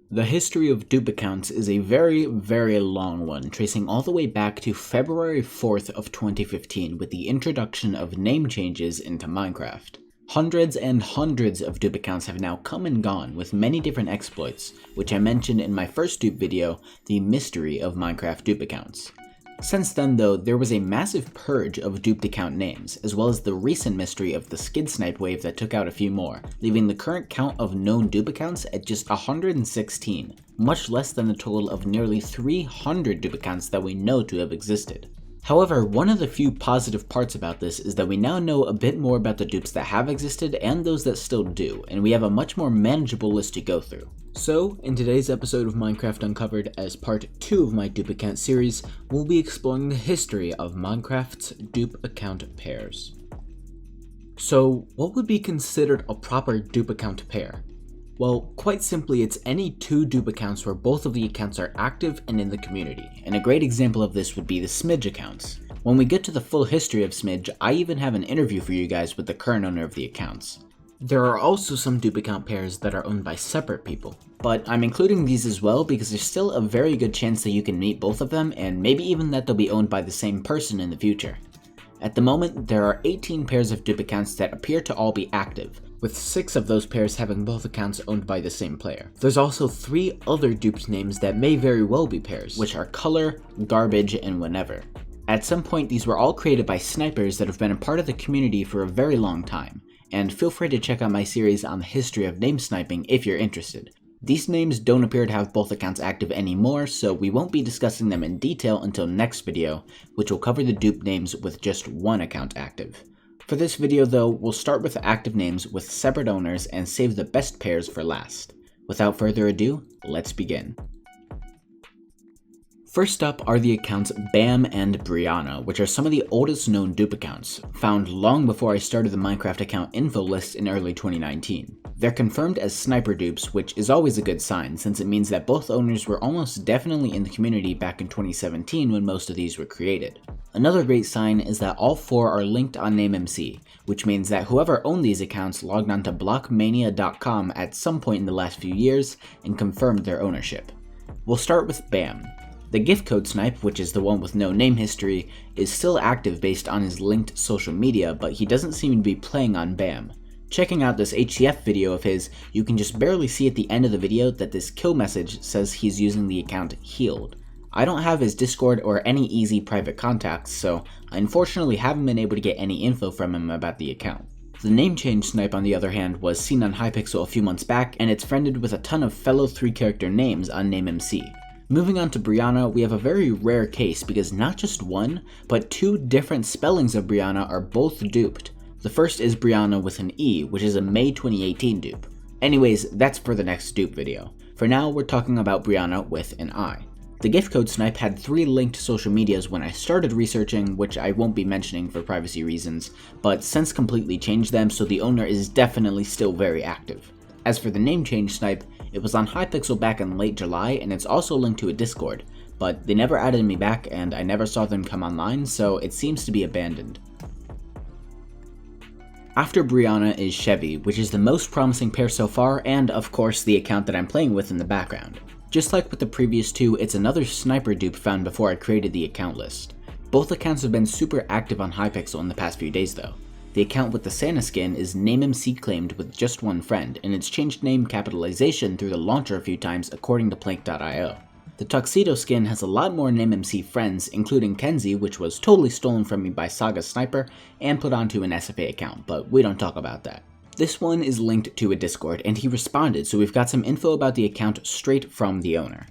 The history of dupe accounts is a very long one, tracing all the way back to February 4th of 2015 with the introduction of name changes into Minecraft. Hundreds and hundreds of dupe accounts have now come and gone with many different exploits, which I mentioned in my first dupe video, the mystery of Minecraft dupe accounts. Since then though, there was a massive purge of duped account names, as well as the recent mystery of the skid snipe wave that took out a few more, leaving the current count of known dupe accounts at just 116, much less than the total of nearly 300 dupe accounts that we know to have existed. However, one of the few positive parts about this is that we now know a bit more about the dupes that have existed and those that still do, and we have a much more manageable list to go through. So, in today's episode of Minecraft Uncovered, as part 2 of my dupe account series, we'll be exploring the history of Minecraft's dupe account pairs. So, what would be considered a proper dupe account pair? Well, quite simply, it's any two dupe accounts where both of the accounts are active and in the community, and a great example of this would be the smidge accounts. When we get to the full history of smidge, I even have an interview for you guys with the current owner of the accounts. There are also some dupe account pairs that are owned by separate people, but I'm including these as well because there's still a very good chance that you can meet both of them, and maybe even that they'll be owned by the same person in the future. At the moment, there are 18 pairs of dupe accounts that appear to all be active, with 6 of those pairs having both accounts owned by the same player. There's also 3 other duped names that may very well be pairs, which are Color, Garbage, and Whenever. At some point, these were all created by snipers that have been a part of the community for a very long time, and feel free to check out my series on the history of name sniping if you're interested. These names don't appear to have both accounts active anymore, so we won't be discussing them in detail until next video, which will cover the dupe names with just one account active. For this video though, we'll start with the active names with separate owners and save the best pairs for last. Without further ado, let's begin. First up are the accounts Bam and Brianna, which are some of the oldest known dupe accounts, found long before I started the Minecraft account info list in early 2019. They're confirmed as sniper dupes, which is always a good sign since it means that both owners were almost definitely in the community back in 2017 when most of these were created. Another great sign is that all 4 are linked on NameMC, which means that whoever owned these accounts logged onto blockmania.com at some point in the last few years and confirmed their ownership. We'll start with Bam. The gift code snipe, which is the one with no name history, is still active based on his linked social media, but he doesn't seem to be playing on Bam. Checking out this HCF video of his, you can just barely see at the end of the video that this kill message says he's using the account healed. I don't have his Discord or any easy private contacts, so I unfortunately haven't been able to get any info from him about the account. The name change snipe on the other hand was seen on Hypixel a few months back, and it's friended with a ton of fellow 3-character names on NameMC. Moving on to Brianna, we have a very rare case because not just one, but 2 different spellings of Brianna are both duped. The first is Brianna with an E, which is a May 2018 dupe. Anyways, that's for the next dupe video. For now, we're talking about Brianna with an I. The gift code snipe had 3 linked social medias when I started researching, which I won't be mentioning for privacy reasons, but since completely changed them, so the owner is definitely still very active. As for the name change snipe, it was on Hypixel back in late July, and it's also linked to a Discord, but they never added me back and I never saw them come online, so it seems to be abandoned. After Brianna is Chevy, which is the most promising pair so far, and of course the account that I'm playing with in the background. Just like with the previous 2, it's another sniper dupe found before I created the account list. Both accounts have been super active on Hypixel in the past few days though. The account with the Santa skin is NameMC claimed with just one friend, and it's changed name capitalization through the launcher a few times according to plank.io. The Tuxedo skin has a lot more NameMC friends, including Kenzie, which was totally stolen from me by Saga Sniper and put onto an SFA account, but we don't talk about that. This one is linked to a Discord, and he responded, so we've got some info about the account straight from the owner.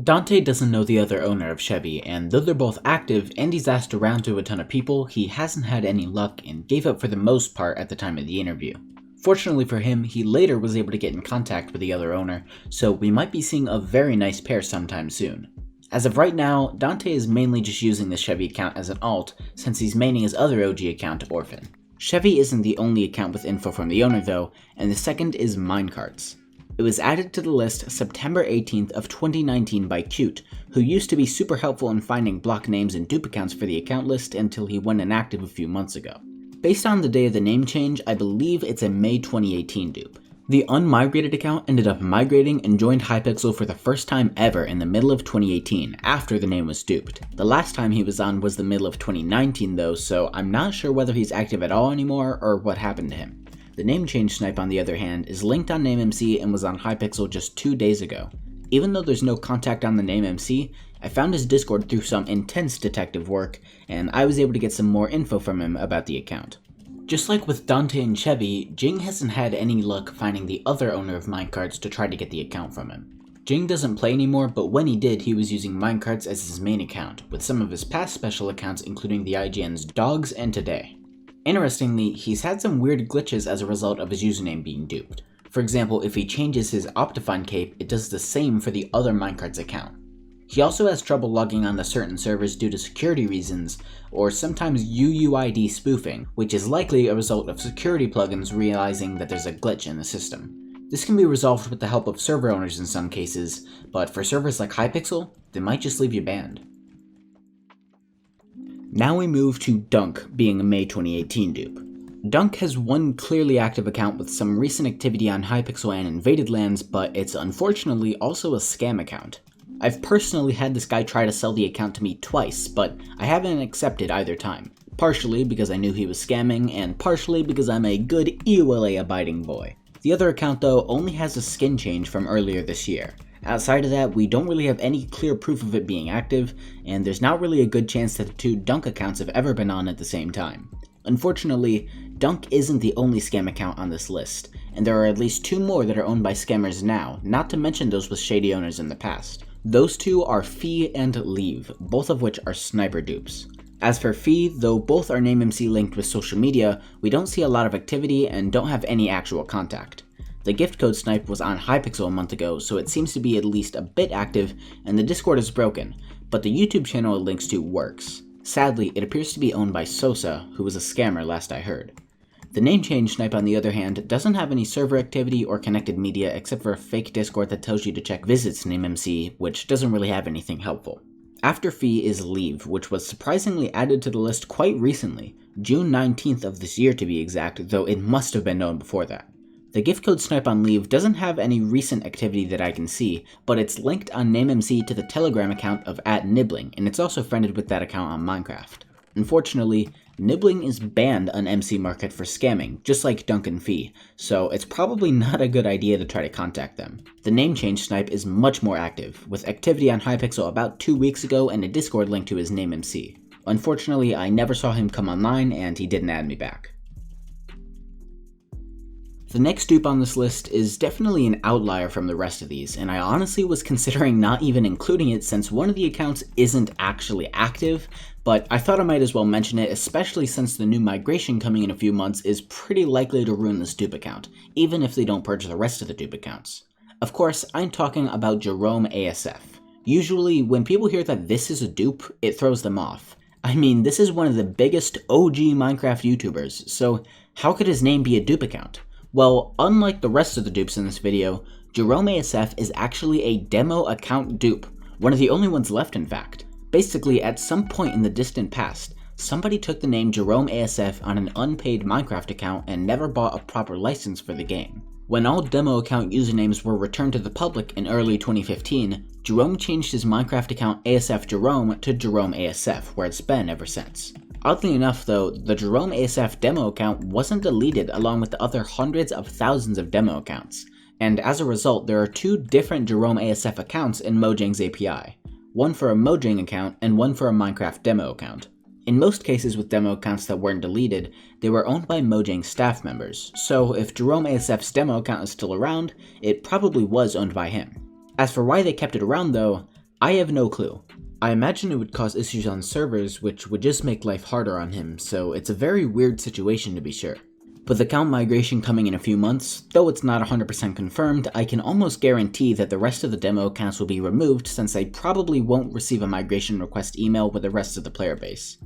Dante doesn't know the other owner of Chevy, and though they're both active and he's asked around to a ton of people, he hasn't had any luck and gave up for the most part at the time of the interview. Fortunately for him, he later was able to get in contact with the other owner, so we might be seeing a very nice pair sometime soon. As of right now, Dante is mainly just using the Chevy account as an alt, since he's maining his other OG account, Orphan. Chevy isn't the only account with info from the owner though, and the second is Minecarts. It was added to the list September 18th of 2019 by Cute, who used to be super helpful in finding block names and dupe accounts for the account list until he went inactive a few months ago. Based on the day of the name change, I believe it's a May 2018 dupe. The Unmigrated account ended up migrating and joined Hypixel for the first time ever in the middle of 2018, after the name was duped. The last time he was on was the middle of 2019 though, so I'm not sure whether he's active at all anymore or what happened to him. The name change snipe, on the other hand, is linked on NameMC and was on Hypixel just 2 days ago. Even though there's no contact on the NameMC, I found his Discord through some intense detective work, and I was able to get some more info from him about the account. Just like with Dante and Chevy, Jing hasn't had any luck finding the other owner of minecarts to try to get the account from him. Jing doesn't play anymore, but when he did, he was using minecarts as his main account, with some of his past special accounts including the IGN's Dogs and Today. Interestingly, he's had some weird glitches as a result of his username being duped. For example, if he changes his Optifine cape, it does the same for the other minecarts account. He also has trouble logging on to certain servers due to security reasons, or sometimes UUID spoofing, which is likely a result of security plugins realizing that there's a glitch in the system. This can be resolved with the help of server owners in some cases, but for servers like Hypixel, they might just leave you banned. Now we move to Dunk being a May 2018 dupe. Dunk has one clearly active account with some recent activity on Hypixel and Invaded Lands, but it's unfortunately also a scam account. I've personally had this guy try to sell the account to me twice, but I haven't accepted either time. Partially because I knew he was scamming, and partially because I'm a good EULA abiding boy. The other account though only has a skin change from earlier this year. Outside of that, we don't really have any clear proof of it being active, and there's not really a good chance that the two Dunk accounts have ever been on at the same time. Unfortunately, Dunk isn't the only scam account on this list, and there are at least 2 more that are owned by scammers now, not to mention those with shady owners in the past. Those 2 are Fee and Leave, both of which are sniper dupes. As for Fee, though both are NameMC linked with social media, we don't see a lot of activity and don't have any actual contact. The gift code snipe was on Hypixel a month ago, so it seems to be at least a bit active, and the Discord is broken, but the YouTube channel it links to works. Sadly, it appears to be owned by Sosa, who was a scammer last I heard. The name change snipe, on the other hand, doesn't have any server activity or connected media except for a fake Discord that tells you to check visits NameMC, which doesn't really have anything helpful. After Fee is Leave, which was surprisingly added to the list quite recently, June 19th of this year to be exact, though it must have been known before that. The gift code snipe on Leave doesn't have any recent activity that I can see, but it's linked on NameMC to the Telegram account of @Nibbling, and it's also friended with that account on Minecraft. Unfortunately, Nibbling is banned on MC Market for scamming, just like Dunk and Fee, so it's probably not a good idea to try to contact them. The name change snipe is much more active, with activity on Hypixel about 2 weeks ago and a Discord link to his NameMC. Unfortunately, I never saw him come online and he didn't add me back. The next dupe on this list is definitely an outlier from the rest of these, and I honestly was considering not even including it since one of the accounts isn't actually active, but I thought I might as well mention it, especially since the new migration coming in a few months is pretty likely to ruin this dupe account, even if they don't purge the rest of the dupe accounts. Of course, I'm talking about Jerome AF. Usually, when people hear that this is a dupe, it throws them off. I mean, this is one of the biggest OG Minecraft YouTubers, so how could his name be a dupe account? Well, unlike the rest of the dupes in this video, Jerome AF is actually a demo account dupe, one of the only ones left in fact. Basically, at some point in the distant past, somebody took the name Jerome AF on an unpaid Minecraft account and never bought a proper license for the game. When all demo account usernames were returned to the public in early 2015, Jerome changed his Minecraft account ASF Jerome to Jerome AF, where it's been ever since. Oddly enough though, the Jerome AF demo account wasn't deleted along with the other hundreds of thousands of demo accounts, and as a result there are 2 different Jerome AF accounts in Mojang's API, one for a Mojang account and one for a Minecraft demo account. In most cases with demo accounts that weren't deleted, they were owned by Mojang staff members, so if Jerome AF's demo account is still around, it probably was owned by him. As for why they kept it around though, I have no clue. I imagine it would cause issues on servers, which would just make life harder on him, so it's a very weird situation to be sure. With account migration coming in a few months, though it's not 100% confirmed, I can almost guarantee that the rest of the demo accounts will be removed since I probably won't receive a migration request email with the rest of the player base.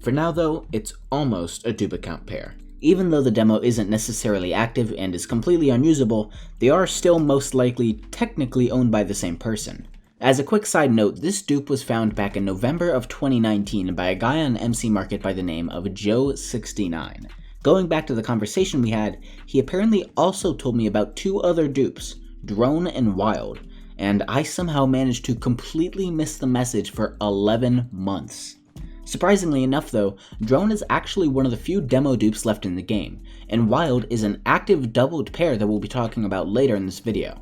For now though, it's almost a dupe account pair. Even though the demo isn't necessarily active and is completely unusable, they are still most likely technically owned by the same person. As a quick side note, this dupe was found back in November of 2019 by a guy on MC Market by the name of Joe69. Going back to the conversation we had, he apparently also told me about two other dupes, Drone and Wild, and I somehow managed to completely miss the message for 11 months. Surprisingly enough though, Drone is actually one of the few demo dupes left in the game, and Wild is an active doubled pair that we'll be talking about later in this video.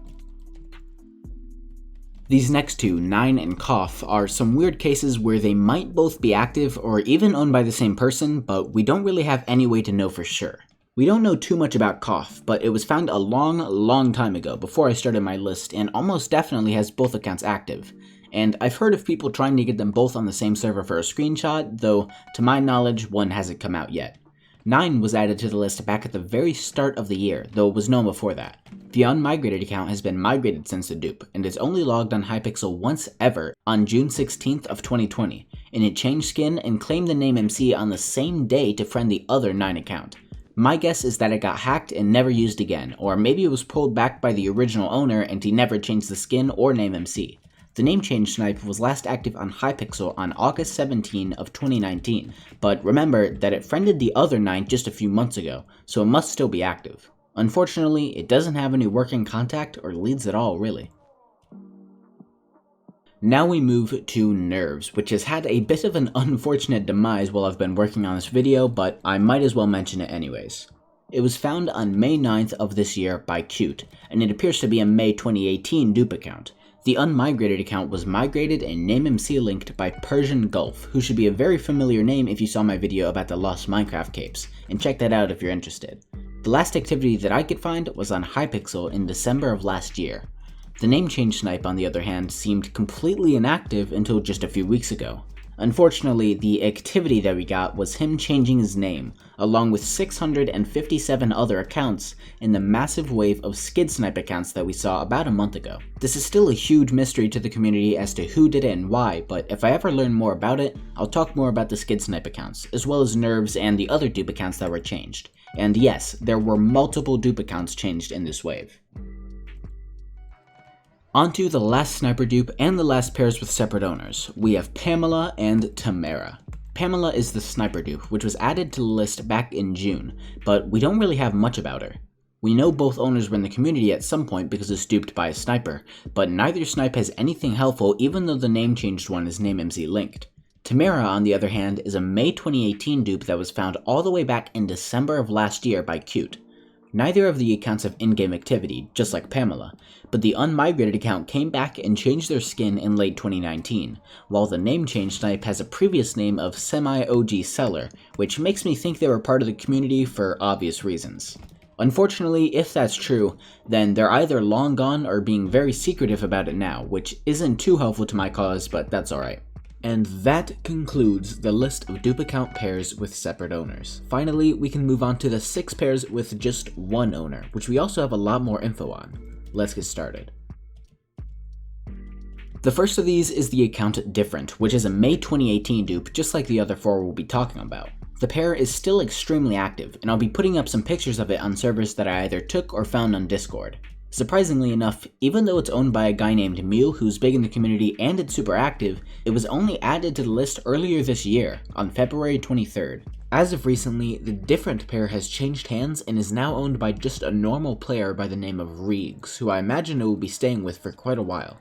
These next two, Nine and Cough, are some weird cases where they might both be active or even owned by the same person, but we don't really have any way to know for sure. We don't know too much about Cough, but it was found a long time ago before I started my list and almost definitely has both accounts active. And I've heard of people trying to get them both on the same server for a screenshot, though to my knowledge one hasn't come out yet. Nine was added to the list back at the very start of the year, though it was known before that. The Unmigrated account has been migrated since the dupe, and is only logged on Hypixel once ever on June 16th of 2020, and it changed skin and claimed the name MC on the same day to friend the other Nine account. My guess is that it got hacked and never used again, or maybe it was pulled back by the original owner and he never changed the skin or name MC. The name change snipe was last active on Hypixel on August 17 of 2019, but remember that it friended the other Nine just a few months ago, so it must still be active. Unfortunately, it doesn't have any working contact or leads at all, really. Now we move to Nerves, which has had a bit of an unfortunate demise while I've been working on this video, but I might as well mention it anyways. It was found on May 9th of this year by Cute, and it appears to be a May 2018 dupe account. The Unmigrated account was migrated and NameMC linked by Persian Gulf, who should be a very familiar name if you saw my video about the lost Minecraft capes, and check that out if you're interested. The last activity that I could find was on Hypixel in December of last year. The name change snipe, on the other hand, seemed completely inactive until just a few weeks ago. Unfortunately, the activity that we got was him changing his name, along with 657 other accounts in the massive wave of skid snipe accounts that we saw about a month ago. This is still a huge mystery to the community as to who did it and why, but if I ever learn more about it, I'll talk more about the skid snipe accounts, as well as Nerves and the other dupe accounts that were changed. And yes, there were multiple dupe accounts changed in this wave. Onto the last sniper dupe and the last pairs with separate owners. We have Pamela and Tamara. Pamela is the sniper dupe, which was added to the list back in June, but we don't really have much about her. We know both owners were in the community at some point because it's duped by a sniper, but neither snipe has anything helpful even though the name changed one is NameMC linked. Tamara, on the other hand, is a May 2018 dupe that was found all the way back in December of last year by Cute. Neither of the accounts have in-game activity, just like Pamela, but the Unmigrated account came back and changed their skin in late 2019, while the name change snipe has a previous name of Semi-OG Seller, which makes me think they were part of the community for obvious reasons. Unfortunately, if that's true, then they're either long gone or being very secretive about it now, which isn't too helpful to my cause, but that's alright. And that concludes the list of dupe account pairs with separate owners. Finally, we can move on to the 6 pairs with just one owner, which we also have a lot more info on. Let's get started. The first of these is the account Different, which is a May 2018 dupe just like the other 4 we'll be talking about. The pair is still extremely active, and I'll be putting up some pictures of it on servers that I either took or found on Discord. Surprisingly enough, even though it's owned by a guy named Mew who's big in the community and it's super active, it was only added to the list earlier this year, on February 23rd. As of recently, the Different pair has changed hands and is now owned by just a normal player by the name of Reegs, who I imagine it will be staying with for quite a while.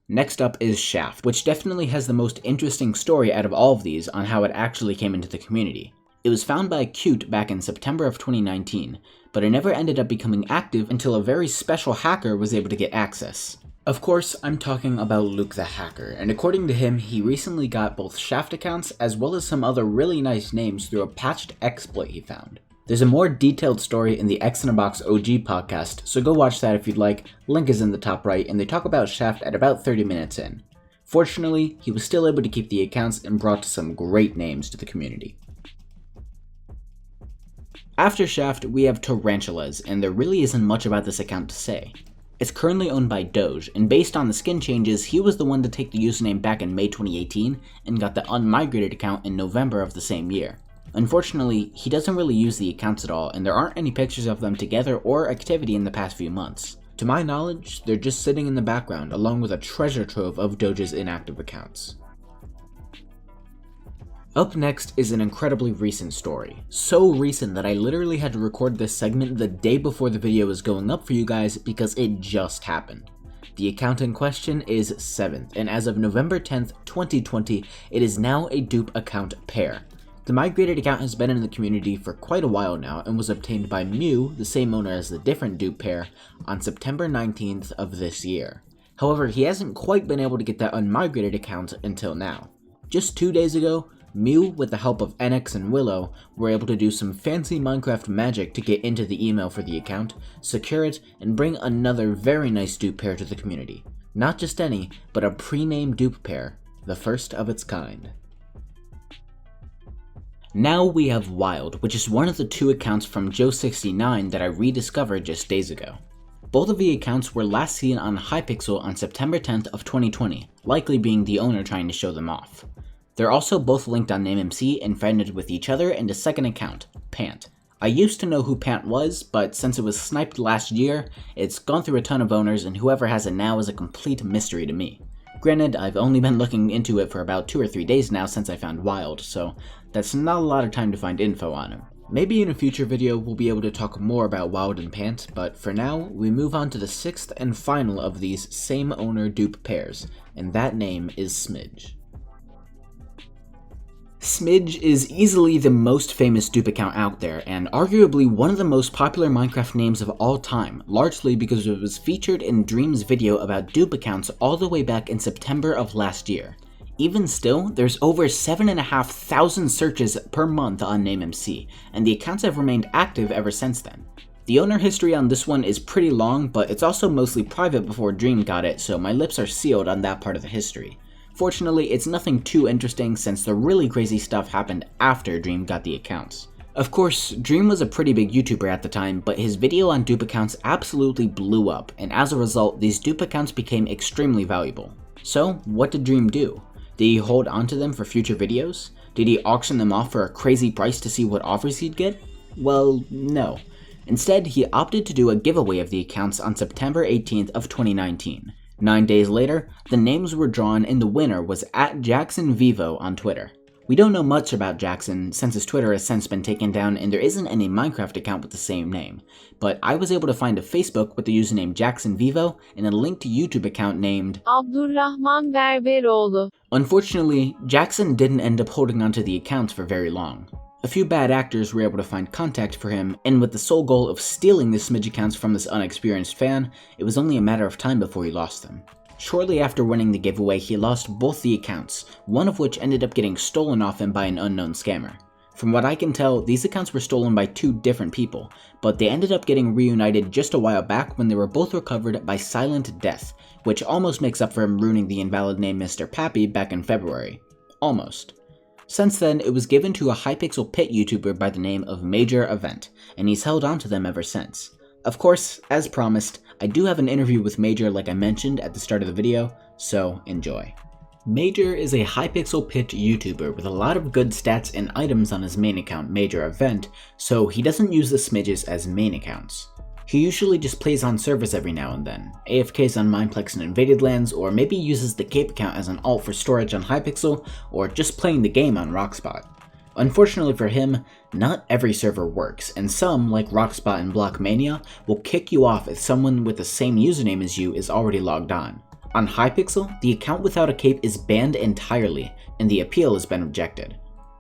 Next up is Shaft, which definitely has the most interesting story out of all of these on how it actually came into the community. It was found by Cute back in September of 2019, but it never ended up becoming active until a very special hacker was able to get access. Of course, I'm talking about Luke the Hacker, and according to him, he recently got both Shaft accounts as well as some other really nice names through a patched exploit he found. There's a more detailed story in the X in a Box OG podcast, so go watch that if you'd like. Link is in the top right, and they talk about Shaft at about 30 minutes in. Fortunately, he was still able to keep the accounts and brought some great names to the community. After Shaft, we have Tarantulas, and there really isn't much about this account to say. It's currently owned by Doge, and based on the skin changes, he was the one to take the username back in May 2018 and got the Unmigrated account in November of the same year. Unfortunately, he doesn't really use the accounts at all, and there aren't any pictures of them together or activity in the past few months. To my knowledge, they're just sitting in the background along with a treasure trove of Doge's inactive accounts. Up next is an incredibly recent story. So recent that I literally had to record this segment the day before the video was going up for you guys because it just happened. The account in question is 7th, and as of November 10th, 2020, it is now a dupe account pair. The migrated account has been in the community for quite a while now and was obtained by Mew, the same owner as the different dupe pair, on September 19th of this year. However, he hasn't quite been able to get that unmigrated account until now. Just 2 days ago, Mew, with the help of NX and Willow, were able to do some fancy Minecraft magic to get into the email for the account, secure it, and bring another very nice dupe pair to the community. Not just any, but a pre-named dupe pair, the first of its kind. Now we have Wild, which is one of the 2 accounts from Joe69 that I rediscovered just days ago. Both of the accounts were last seen on Hypixel on September 10th of 2020, likely being the owner trying to show them off. They're also both linked on NameMC and friended with each other and a second account, Pant. I used to know who Pant was, but since it was sniped last year, it's gone through a ton of owners and whoever has it now is a complete mystery to me. Granted, I've only been looking into it for about 2 or 3 days now since I found Wild, so that's not a lot of time to find info on him. Maybe in a future video we'll be able to talk more about Wild and Pant, but for now, we move on to the 6th and final of these same owner dupe pairs, and that name is Smidge. Smidge is easily the most famous dupe account out there, and arguably one of the most popular Minecraft names of all time, largely because it was featured in Dream's video about dupe accounts all the way back in September of last year. Even still, there's over 7,500 searches per month on NameMC, and the accounts have remained active ever since then. The owner history on this one is pretty long, but it's also mostly private before Dream got it, so my lips are sealed on that part of the history. Fortunately, it's nothing too interesting since the really crazy stuff happened after Dream got the accounts. Of course, Dream was a pretty big YouTuber at the time, but his video on dupe accounts absolutely blew up, and as a result, these dupe accounts became extremely valuable. So, what did Dream do? Did he hold onto them for future videos? Did he auction them off for a crazy price to see what offers he'd get? Well, no. Instead, he opted to do a giveaway of the accounts on September 18th of 2019. 9 days later, the names were drawn and the winner was @JacksonVivo on Twitter. We don't know much about Jackson since his Twitter has since been taken down and there isn't any Minecraft account with the same name, but I was able to find a Facebook with the username JacksonVivo and a linked YouTube account named Abdurrahman Berberoğlu. Unfortunately, Jackson didn't end up holding onto the accounts for very long. A few bad actors were able to find contact for him, and with the sole goal of stealing the Smidge accounts from this unexperienced fan, it was only a matter of time before he lost them. Shortly after winning the giveaway, he lost both the accounts, one of which ended up getting stolen off him by an unknown scammer. From what I can tell, these accounts were stolen by 2 different people, but they ended up getting reunited just a while back when they were both recovered by Silent Death, which almost makes up for him ruining the invalid name Mr. Pappy back in February. Almost. Since then, it was given to a Hypixel Pit YouTuber by the name of Major Event, and he's held on to them ever since. Of course, as promised, I do have an interview with Major like I mentioned at the start of the video, so enjoy. Major is a Hypixel Pit YouTuber with a lot of good stats and items on his main account, Major Event, so he doesn't use the Smidges as main accounts. He usually just plays on servers every now and then, AFKs on Mineplex and Invaded Lands, or maybe uses the Cape account as an alt for storage on Hypixel, or just playing the game on Rockspot. Unfortunately for him, not every server works, and some, like Rockspot and Blockmania, will kick you off if someone with the same username as you is already logged on. On Hypixel, the account without a cape is banned entirely, and the appeal has been rejected.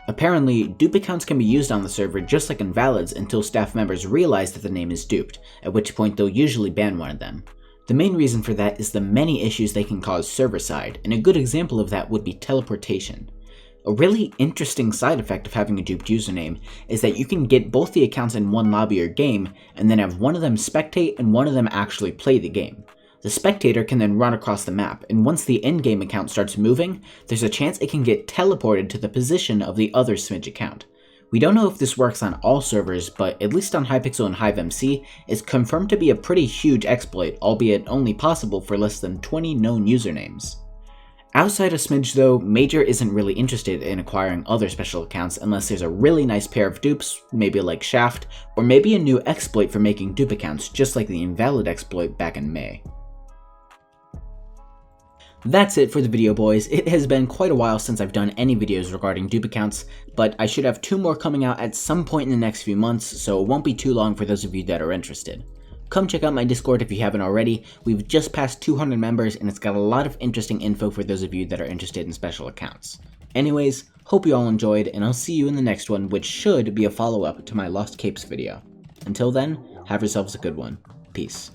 Apparently, dupe accounts can be used on the server just like invalids until staff members realize that the name is duped, at which point they'll usually ban one of them. The main reason for that is the many issues they can cause server-side, and a good example of that would be teleportation. A really interesting side effect of having a duped username is that you can get both the accounts in one lobby or game, and then have one of them spectate and one of them actually play the game. The spectator can then run across the map, and once the in-game account starts moving, there's a chance it can get teleported to the position of the other Smidge account. We don't know if this works on all servers, but at least on Hypixel and HiveMC, it's confirmed to be a pretty huge exploit, albeit only possible for less than 20 known usernames. Outside of Smidge though, Major isn't really interested in acquiring other special accounts unless there's a really nice pair of dupes, maybe like Shaft, or maybe a new exploit for making dupe accounts just like the invalid exploit back in May. That's it for the video, boys. It has been quite a while since I've done any videos regarding dupe accounts, but I should have 2 more coming out at some point in the next few months, so it won't be too long for those of you that are interested. Come check out my Discord if you haven't already. We've just passed 200 members, and it's got a lot of interesting info for those of you that are interested in special accounts. Anyways, hope you all enjoyed, and I'll see you in the next one, which should be a follow-up to my Lost Capes video. Until then, have yourselves a good one. Peace.